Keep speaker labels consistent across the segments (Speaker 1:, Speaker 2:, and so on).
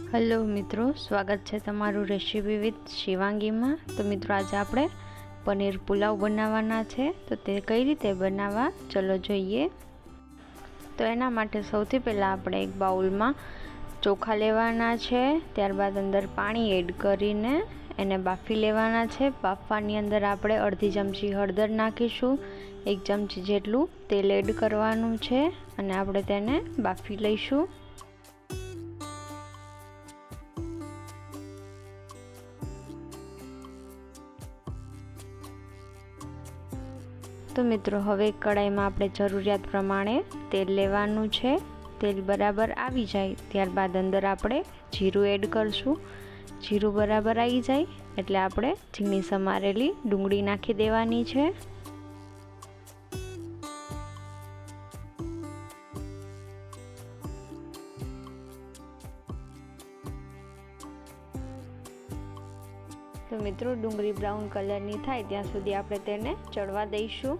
Speaker 1: Hello मित्रों, स्वागत है तमारू रेसिपी विथ शिवांगी में। तो मित्रों, आज आपणे पनीर पुलाव बनाववाना छे। तो ते कई रीते बनावा चलो जोईए। तो एना माटे सौथी पहला आपणे एक बाउल में चोखा लेवाना छे। त्यारबाद अंदर पाणी एड करीने एने बाफी लेवाना छे। बाफवानी अंदर आपणे अर्धी चमची हळदर नाखीशुं, 1 चमची जेटलुं तेल एड करवानुं छे अने आपणे तेने बाफी लईशुं। तो मित्रों, हवे कढ़ाई में आपणे जरूरियात प्रमाणे तेल लेवानुं छे। तेल बराबर आवी जाए त्यारबाद अंदर आपणे जीरुं एड करशुं। जीरुं बराबर आई जाए एटले आपणे झीणी समारेली डુંગળી नाखी देवानी छे। तो मित्रों, डુંગળી ब्राउन कलरनी थाय त्यां सुधी आपणे तेने चढ़वा दईशुं।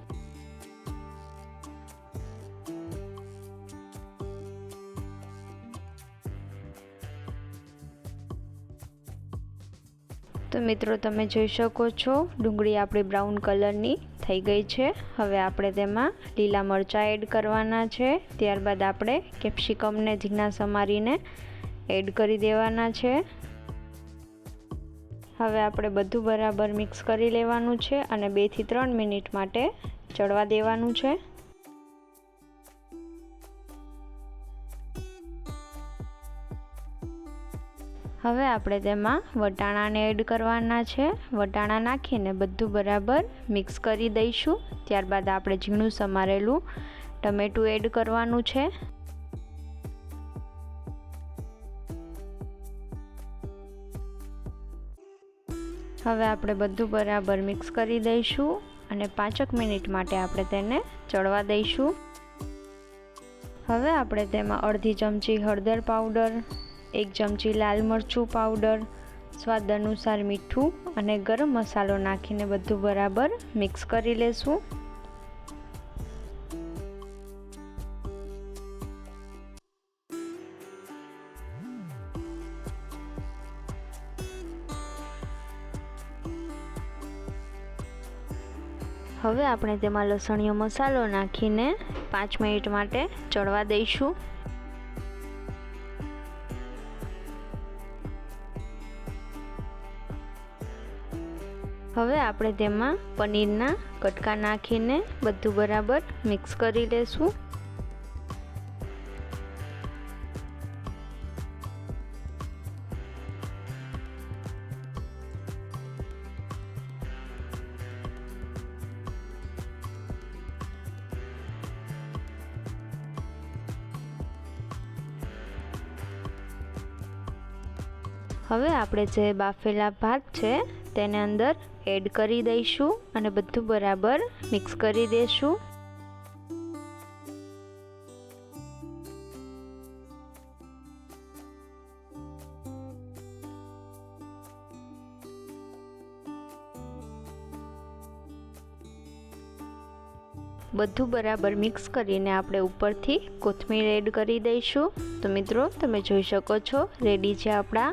Speaker 1: तो मित्रों, तमे जोई शको छो डુંગળી आपणी ब्राउन कलरनी थई गई छे। हवे आपणे तेमां लीला मरचा एड करवाना छे। त्यारबाद आपणे केप्सिकम ने झीणा समारीने एड करी देवाना छे। हवे आपणे बधुं बराबर मिक्स करी लेवानुं छे अने 2 થી 3 मिनिट माटे चढ़वा देवानुं छे। हवे आपणे तेमां वटाणाने एड करवाना छे। वटाणा नाखीने बधुं बराबर मिक्स करी दईशुं। त्यारबाद आपणे झीणुं समारेलुं टमेटું एड करवानुं छे। हवे आपणे बधुं बराबर मिक्स करी दईशुं अने 5 मिनिट माटे आपणे तेने चढ़वा दईशुं। हवे आपणे तेमां अर्धी चमची हळदर पाउडर, 1 चमची लाल मरचुं पाउडर, स्वाद अनुसार मीठुं अने गरम मसालो नाखीने बधुं बराबर मिक्स करी लेशुं। हवे आपणे तेमां लसणियो मसालो नाखीने 5 मिनिट माटे चढ़वा दईशुं। हवे आपणे तेमां पनीरना कटका नाखीने बधुं बराबर मिक्स करी लेशुं। हवे आपणे जे बाफेला भात छे तेने अंदर एड करी दईशुं अने बधुं बराबर मिक्स करी देशुं। बधुं बराबर मिक्स करीने आपणे उपरथी कोथमीर एड करी दईशुं। तो मित्रों, तमे जोई शको छो रेडी छे आपणा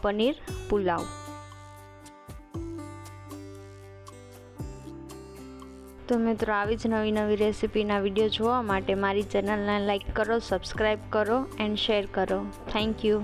Speaker 1: पनीर पुलाव। तो मित्रों, आवी ज नवी नवी रेसिपीना विडियो जोवा माटे मारी चेनलने लाइक करो, सब्सक्राइब करो एंड शेर करो। Thank you.